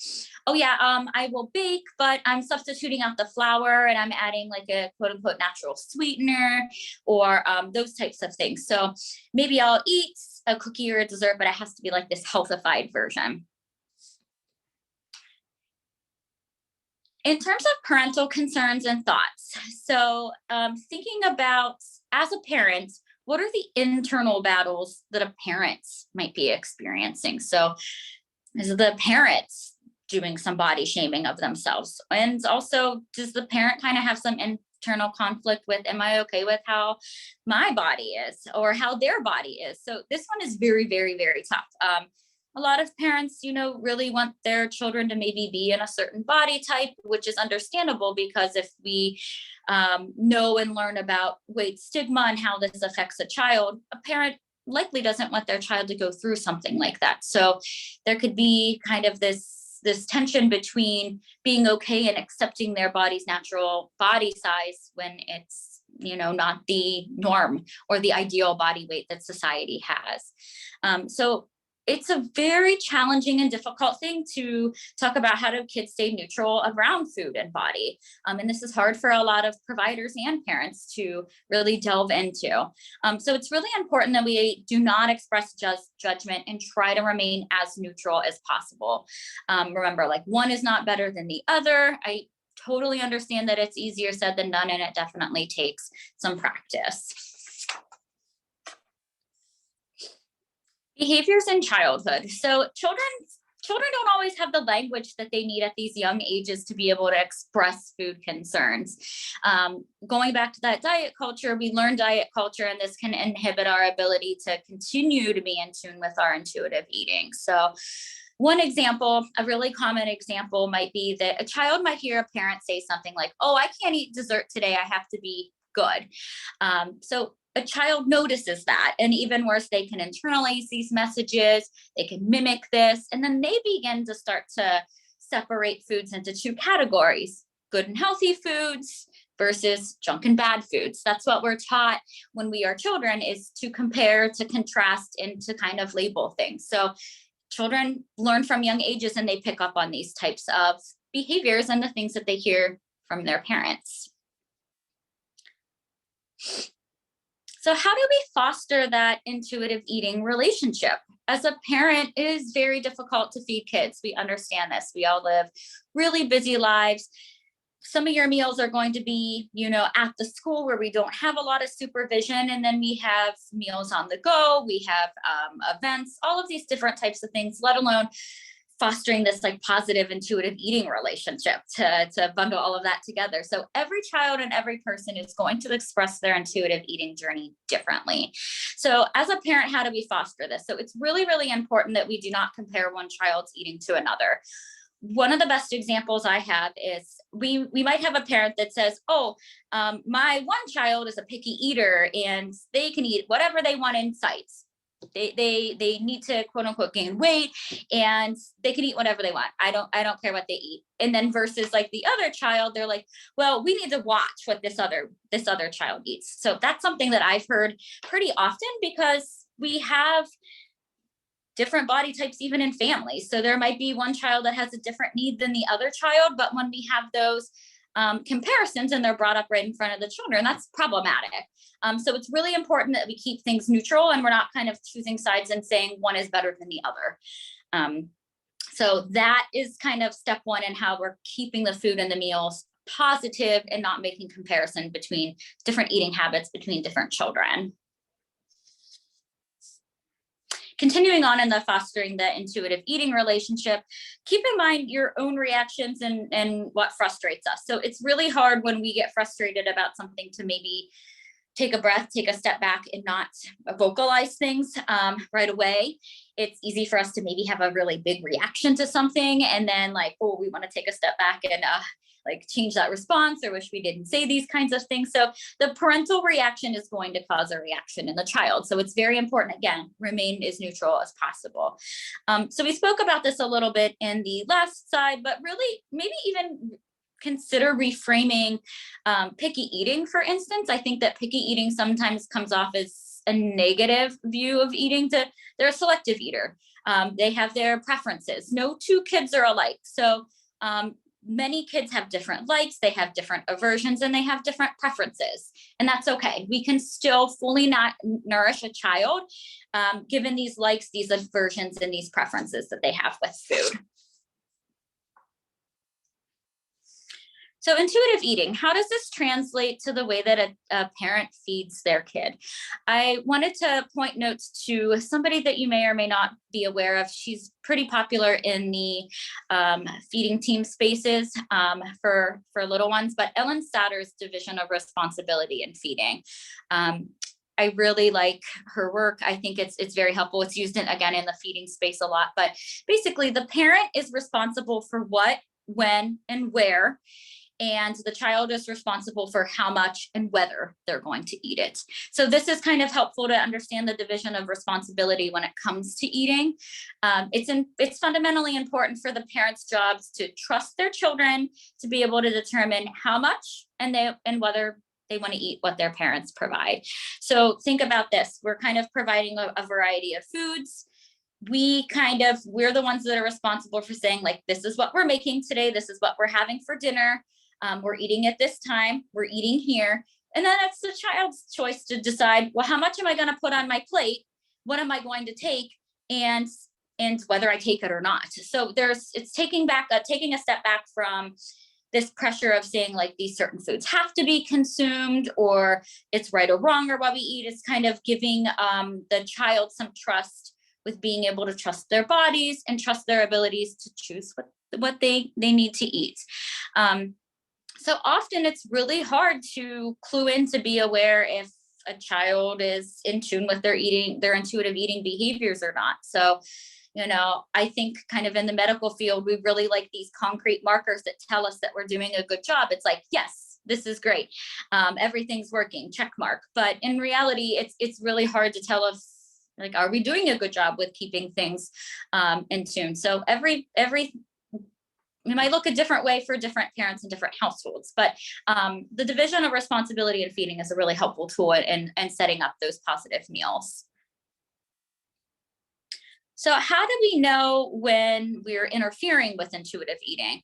oh yeah, I will bake, but I'm substituting out the flour and I'm adding a quote unquote natural sweetener, or those types of things. So maybe I'll eat a cookie or a dessert, but it has to be this healthified version. In terms of parental concerns and thoughts, so thinking about, as a parent, what are the internal battles that a parent might be experiencing? So is the parent doing some body shaming of themselves? And also, does the parent kind of have some internal conflict with, am I okay with how my body is or how their body is? So this one is very, very, very tough. A lot of parents, really want their children to maybe be in a certain body type, which is understandable, because if we know and learn about weight stigma and how this affects a child, a parent likely doesn't want their child to go through something like that. So there could be kind of this tension between being okay and accepting their body's natural body size when it's not the norm or the ideal body weight that society has. So it's a very challenging and difficult thing to talk about how do kids stay neutral around food and body. And this is hard for a lot of providers and parents to really delve into. So it's really important that we do not express judgment and try to remain as neutral as possible. Remember, like, one is not better than the other. I totally understand that it's easier said than done, and it definitely takes some practice. Behaviors in childhood. So children don't always have the language that they need at these young ages to be able to express food concerns. Going back to that diet culture, we learn diet culture, and this can inhibit our ability to continue to be in tune with our intuitive eating. So one example, a really common example, might be that a child might hear a parent say something like, "Oh, I can't eat dessert today. I have to be good." So a child notices that, and even worse, they can internalize these messages, they can mimic this, and then they begin to start to separate foods into two categories: good and healthy foods versus junk and bad foods. That's what we're taught when we are children, is to compare, to contrast, and to kind of label things. So children learn from young ages, and they pick up on these types of behaviors and the things that they hear from their parents. So how do we foster that intuitive eating relationship? As a parent, it is very difficult to feed kids. We understand this. We all live really busy lives. Some of your meals are going to be, at the school where we don't have a lot of supervision. And then we have meals on the go. We have events, all of these different types of things, let alone fostering this like positive intuitive eating relationship to bundle all of that together. So every child and every person is going to express their intuitive eating journey differently. So as a parent, how do we foster this? So it's really, really important that we do not compare one child's eating to another. One of the best examples I have is we might have a parent that says, "Oh, my one child is a picky eater and they can eat whatever they want in sight. They need to quote unquote gain weight and they can eat whatever they want. I don't care what they eat." And then versus like the other child, they're like, "Well, we need to watch what this other child eats." So that's something that I've heard pretty often, because we have different body types even in families. So there might be one child that has a different need than the other child, but when we have those comparisons and they're brought up right in front of the children, that's problematic. So it's really important that we keep things neutral and we're not kind of choosing sides and saying one is better than the other. So that is kind of step one in how we're keeping the food and the meals positive and not making comparison between different eating habits between different children. Continuing on in the fostering the intuitive eating relationship, keep in mind your own reactions and what frustrates us. So it's really hard when we get frustrated about something to maybe take a breath, take a step back, and not vocalize things right away. It's easy for us to maybe have a really big reaction to something and then like, oh, we want to take a step back and like change that response or wish we didn't say these kinds of things. So the parental reaction is going to cause a reaction in the child. So it's very important, again, remain as neutral as possible. So we spoke about this a little bit in the last slide, but really maybe even consider reframing picky eating, for instance. I think that picky eating sometimes comes off as a negative view of eating. They're a selective eater. They have their preferences. No two kids are alike. So many kids have different likes, they have different aversions, and they have different preferences. And that's okay. We can still fully not nourish a child given these likes, these aversions, and these preferences that they have with food. So intuitive eating, how does this translate to the way that a parent feeds their kid? I wanted to point notes to somebody that you may or may not be aware of. She's pretty popular in the feeding team spaces for little ones, but Ellen Satter's division of responsibility in feeding. I really like her work. I think it's very helpful. It's used again in the feeding space a lot, but basically the parent is responsible for what, when, and where. And the child is responsible for how much and whether they're going to eat it. So this is kind of helpful to understand the division of responsibility when it comes to eating. It's fundamentally important for the parents' jobs to trust their children to be able to determine how much and whether they want to eat what their parents provide. So think about this. We're kind of providing a variety of foods. we're the ones that are responsible for saying, like, this is what we're making today. This is what we're having for dinner. We're eating at this time. We're eating here. And then it's the child's choice to decide, well, how much am I going to put on my plate? What am I going to take? And whether I take it or not. So it's taking a step back from this pressure of saying, like, these certain foods have to be consumed, or it's right or wrong, or what we eat. Is kind of giving the child some trust with being able to trust their bodies and trust their abilities to choose what they need to eat. So often it's really hard to clue in, to be aware if a child is in tune with their intuitive eating behaviors or not. So, I think kind of in the medical field, we really like these concrete markers that tell us that we're doing a good job. It's like, yes, this is great. Everything's working, check mark. But in reality, it's really hard to tell us, like, are we doing a good job with keeping things in tune? So we might look a different way for different parents and different households, but the division of responsibility in feeding is a really helpful tool in setting up those positive meals. So how do we know when we're interfering with intuitive eating?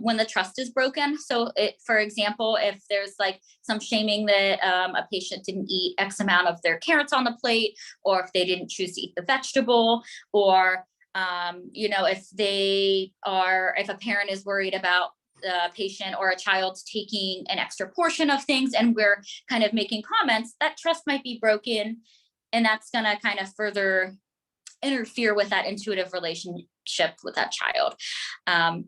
When the trust is broken. So for example, if there's like some shaming that a patient didn't eat X amount of their carrots on the plate, or if they didn't choose to eat the vegetable, or if a parent is worried about the patient or a child's taking an extra portion of things, and we're kind of making comments, that trust might be broken, and that's going to kind of further interfere with that intuitive relationship with that child.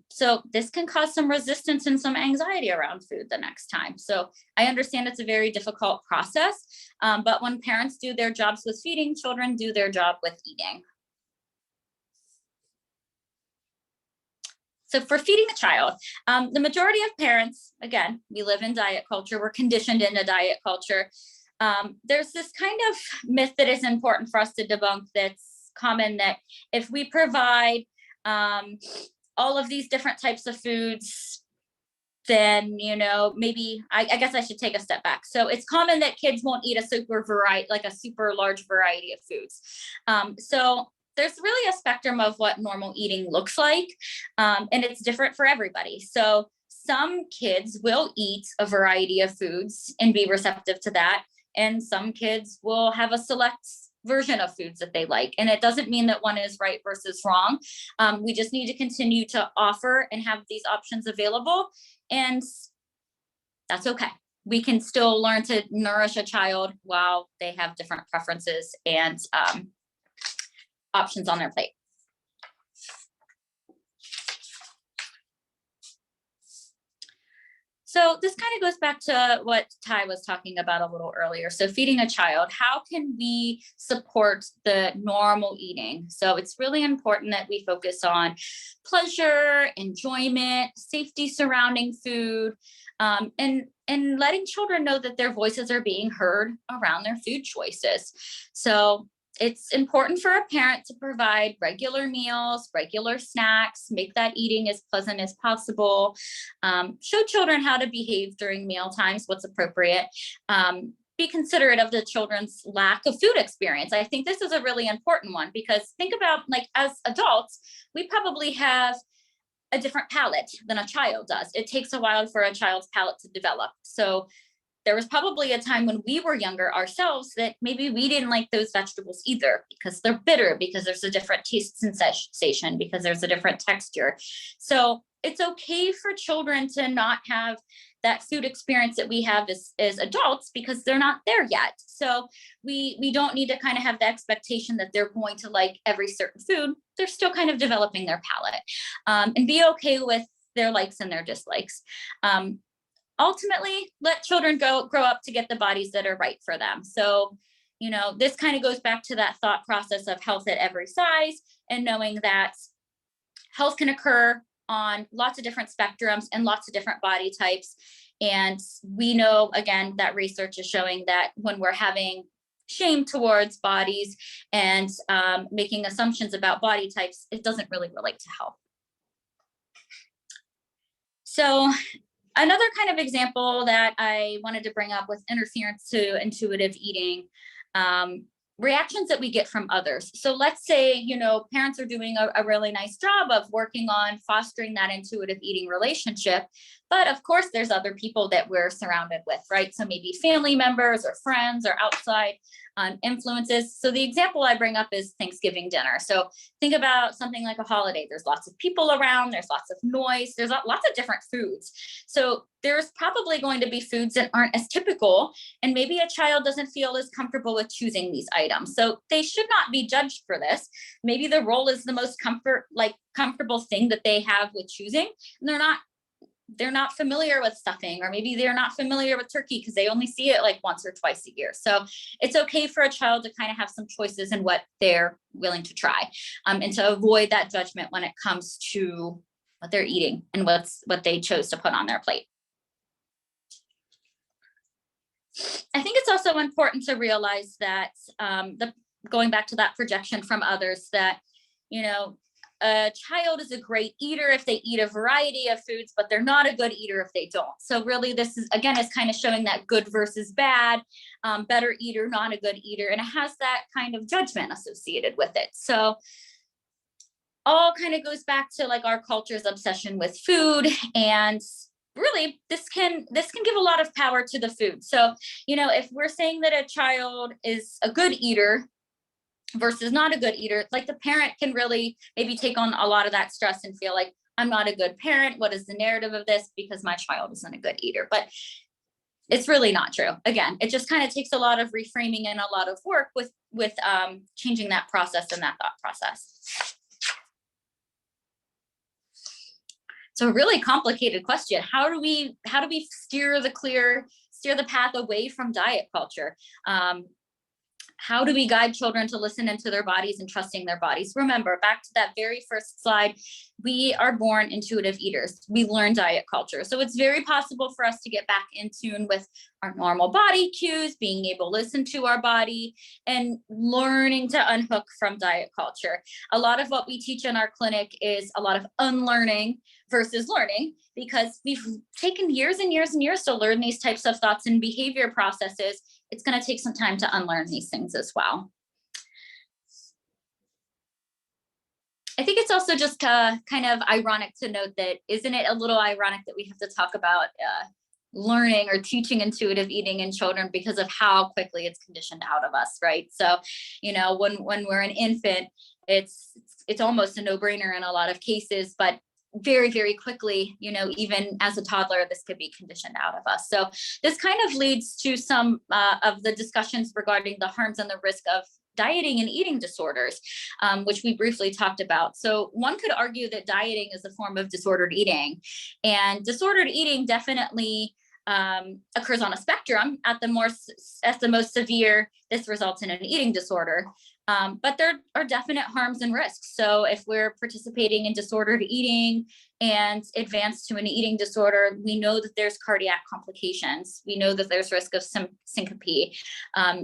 So this can cause some resistance and some anxiety around food the next time. So I understand it's a very difficult process, but when parents do their jobs with feeding, children do their job with eating. So for feeding a child, the majority of parents, again, we live in diet culture, we're conditioned in a diet culture. There's this kind of myth that is important for us to debunk that's common, that if we provide all of these different types of foods, then, maybe, I guess I should take a step back. So it's common that kids won't eat a super large variety of foods. So there's really a spectrum of what normal eating looks like, and it's different for everybody. So some kids will eat a variety of foods and be receptive to that, and some kids will have a select version of foods that they like. And it doesn't mean that one is right versus wrong. We just need to continue to offer and have these options available, and that's okay. We can still learn to nourish a child while they have different preferences and options on their plate. So this kind of goes back to what Ty was talking about a little earlier. So feeding a child, how can we support the normal eating? So it's really important that we focus on pleasure, enjoyment, safety surrounding food, and letting children know that their voices are being heard around their food choices. So it's important for a parent to provide regular meals, regular snacks, make that eating as pleasant as possible, show children how to behave during meal times, what's appropriate, be considerate of the children's lack of food experience. I think this is a really important one, because think about, like, as adults, we probably have a different palate than a child does. It takes a while for a child's palate to develop. So there was probably a time when we were younger ourselves that maybe we didn't like those vegetables either, because they're bitter, because there's a different taste sensation, because there's a different texture. So it's okay for children to not have that food experience that we have as adults, because they're not there yet. So we don't need to kind of have the expectation that they're going to like every certain food. They're still kind of developing their palate, and be okay with their likes and their dislikes. Ultimately, let children grow up to get the bodies that are right for them. So, this kind of goes back to that thought process of health at every size, and knowing that health can occur on lots of different spectrums and lots of different body types. And we know, again, that research is showing that when we're having shame towards bodies and making assumptions about body types, it doesn't really relate to health. So another kind of example that I wanted to bring up with interference to intuitive eating reactions that we get from others. So let's say, you know, parents are doing a really nice job of working on fostering that intuitive eating relationship. But of course, there's other people that we're surrounded with, right? So maybe family members or friends or outside influences. So the example I bring up is Thanksgiving dinner. So think about something like a holiday. There's lots of people around, there's lots of noise, there's lots of different foods. So there's probably going to be foods that aren't as typical, and maybe a child doesn't feel as comfortable with choosing these items. So they should not be judged for this. Maybe the roll is the most comfortable thing that they have with choosing, and they're not familiar with stuffing, or maybe they're not familiar with turkey because they only see it like once or twice a year. So it's okay for a child to kind of have some choices in what they're willing to try, and to avoid that judgment when it comes to what they're eating and what they chose to put on their plate. I think it's also important to realize that going back to that projection from others, that, you know, a child is a great eater if they eat a variety of foods, but they're not a good eater if they don't. So really, this is, again, is kind of showing that good versus bad, better eater, not a good eater. And it has that kind of judgment associated with it. So all kind of goes back to like our culture's obsession with food, and really this can give a lot of power to the food. So, you know, if we're saying that a child is a good eater versus not a good eater, like the parent can really maybe take on a lot of that stress and feel like, I'm not a good parent. What is the narrative of this? Because my child isn't a good eater. But it's really not true. Again, it just kind of takes a lot of reframing and a lot of work with changing that process and that thought process. So a really complicated question. How do we steer the path away from diet culture? How do we guide children to listen into their bodies and trusting their bodies? Remember, back to that very first slide, we are born intuitive eaters. We learn diet culture. So it's very possible for us to get back in tune with our normal body cues, being able to listen to our body, and learning to unhook from diet culture. A lot of what we teach in our clinic is a lot of unlearning versus learning, because we've taken years and years and years to learn these types of thoughts and behavior processes. It's going to take some time to unlearn these things as well. I think it's also just kind of ironic to note that, isn't it a little ironic that we have to talk about learning or teaching intuitive eating in children because of how quickly it's conditioned out of us, right? So, you know, when we're an infant, it's almost a no-brainer in a lot of cases, but very, very quickly, you know, even as a toddler, this could be conditioned out of us. So this kind of leads to some of the discussions regarding the harms and the risk of dieting and eating disorders, which we briefly talked about. So one could argue that dieting is a form of disordered eating, and disordered eating definitely occurs on a spectrum. At the most severe, this results in an eating disorder. But there are definite harms and risks. So if we're participating in disordered eating and advance to an eating disorder, we know that there's cardiac complications. We know that there's risk of syncope.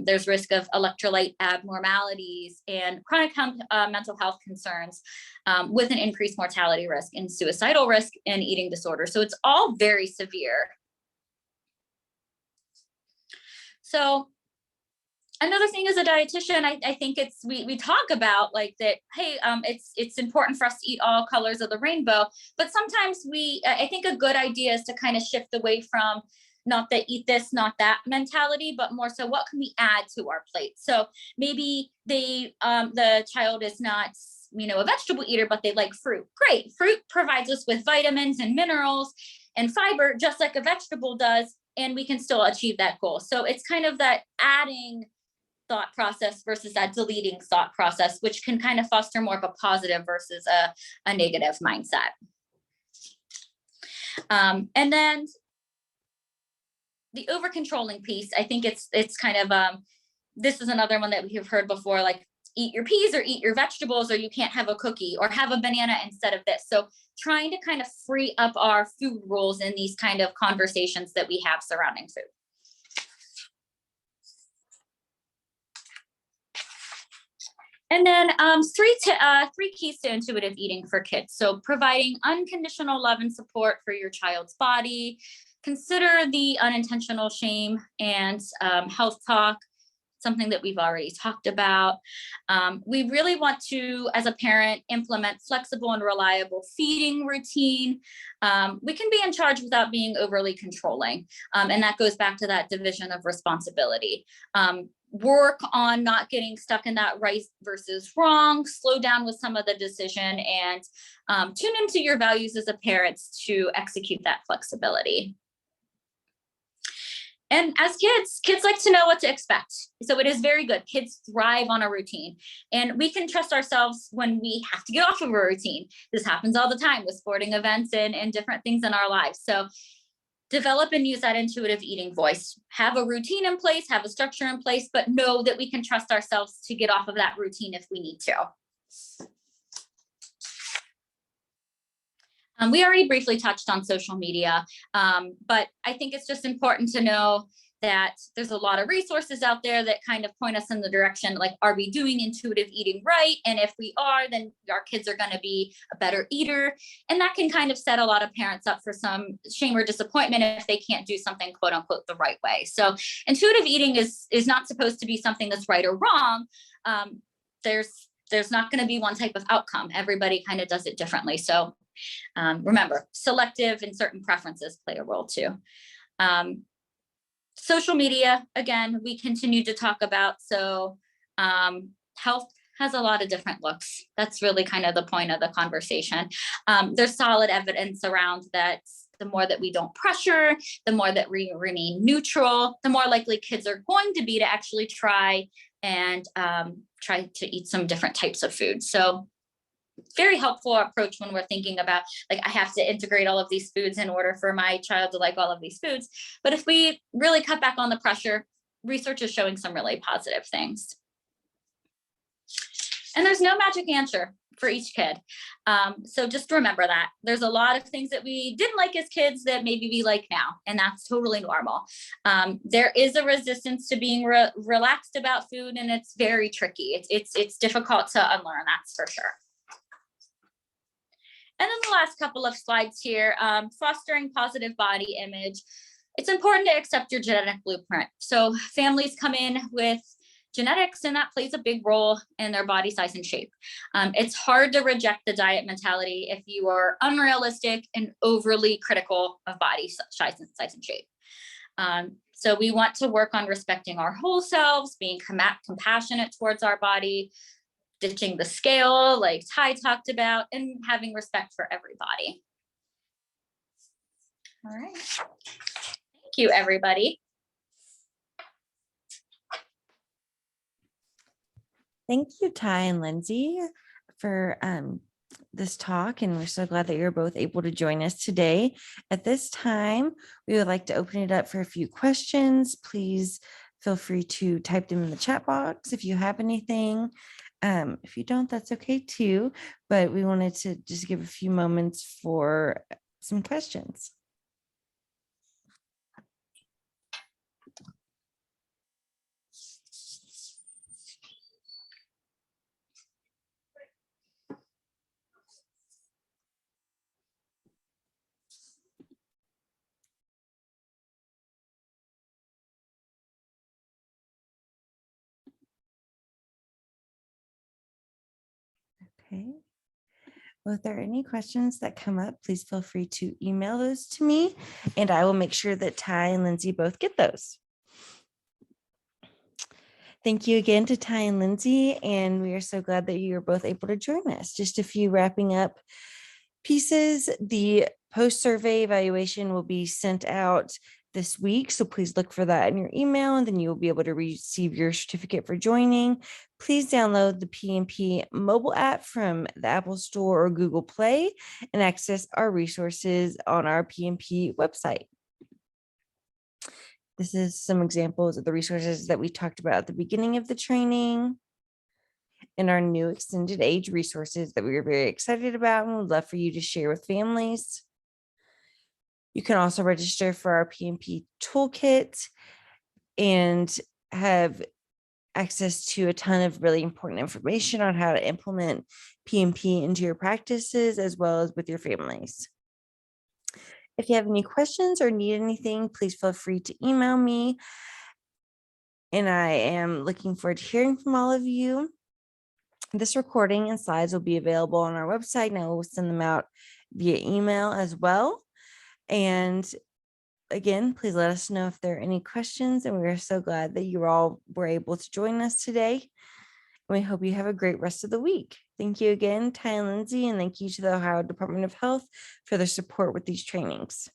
There's risk of electrolyte abnormalities and chronic mental health concerns, with an increased mortality risk and suicidal risk in eating disorder. So it's all very severe. So another thing as a dietitian, I think we talk about like that, hey, it's important for us to eat all colors of the rainbow, but sometimes I think a good idea is to kind of shift away from not the eat this, not that mentality, but more so what can we add to our plate? So maybe the child is not, you know, a vegetable eater, but they like fruit. Great. Fruit provides us with vitamins and minerals and fiber, just like a vegetable does, and we can still achieve that goal. So it's kind of that adding thought process versus that deleting thought process, which can kind of foster more of a positive versus a negative mindset. And then the over-controlling piece, I think it's kind of, this is another one that we have heard before, like eat your peas or eat your vegetables, or you can't have a cookie, or have a banana instead of this. So trying to kind of free up our food rules in these kind of conversations that we have surrounding food. And then three keys to intuitive eating for kids. So providing unconditional love and support for your child's body. Consider the unintentional shame and health talk. something that we've already talked about. We really want to, as a parent, implement flexible and reliable feeding routine. We can be in charge without being overly controlling. And that goes back to that division of responsibility. Work on not getting stuck in that right versus wrong, slow down with some of the decision, and tune into your values as a parent to execute that flexibility. And as kids like to know what to expect. So it is very good. Kids thrive on a routine, and we can trust ourselves when we have to get off of a routine. This happens all the time with sporting events and different things in our lives. So develop and use that intuitive eating voice. Have a routine in place, have a structure in place, but know that we can trust ourselves to get off of that routine if we need to. We already briefly touched on social media, but I think it's just important to know that there's a lot of resources out there that kind of point us in the direction, like, are we doing intuitive eating right? And if we are, then our kids are going to be a better eater. And that can kind of set a lot of parents up for some shame or disappointment if they can't do something, quote unquote, the right way. So intuitive eating is not supposed to be something that's right or wrong. There's not going to be one type of outcome. Everybody kind of does it differently. So remember, selective and certain preferences play a role too. Social media, again, we continue to talk about. So health has a lot of different looks. That's really kind of the point of the conversation. There's solid evidence around that. The more that we don't pressure, the more that we remain neutral, the more likely kids are going to be to actually try to eat some different types of food. So very helpful approach when we're thinking about, like, I have to integrate all of these foods in order for my child to like all of these foods. But if we really cut back on the pressure, research is showing some really positive things. And there's no magic answer for each kid. So just remember that there's a lot of things that we didn't like as kids that maybe we like now, and that's totally normal. There is a resistance to being relaxed about food, and it's very tricky. It's difficult to unlearn, that's for sure. And then the last couple of slides here, fostering positive body image. It's important to accept your genetic blueprint. So families come in with genetics, and that plays a big role in their body size and shape. It's hard to reject the diet mentality if you are unrealistic and overly critical of body size and shape. So we want to work on respecting our whole selves, being compassionate towards our body, ditching the scale like Ty talked about, and having respect for everybody. All right. Thank you, everybody. Thank you, Ty and Lindsay, for this talk, and we're so glad that you're both able to join us today. At this time, we would like to open it up for a few questions. Please feel free to type them in the chat box if you have anything. If you don't, that's okay too, but we wanted to just give a few moments for some questions. Okay. Well, if there are any questions that come up, please feel free to email those to me, and I will make sure that Ty and Lindsay both get those. Thank you again to Ty and Lindsay, and we are so glad that you are both able to join us. Just a few wrapping up pieces. The post-survey evaluation will be sent out this week, so please look for that in your email, and then you will be able to receive your certificate for joining. Please download the PNP mobile app from the Apple Store or Google Play and access our resources on our PNP website. This is some examples of the resources that we talked about at the beginning of the training, and our new extended age resources that we are very excited about and would love for you to share with families. You can also register for our PNP toolkit and have access to a ton of really important information on how to implement PNP into your practices as well as with your families. If you have any questions or need anything, please feel free to email me And I am looking forward to hearing from all of you. This recording and slides will be available on our website, and I will send them out via email as well. And again, please let us know if there are any questions. And we are so glad that you all were able to join us today. And we hope you have a great rest of the week. Thank you again, Ty and Lindsay, and thank you to the Ohio Department of Health for their support with these trainings.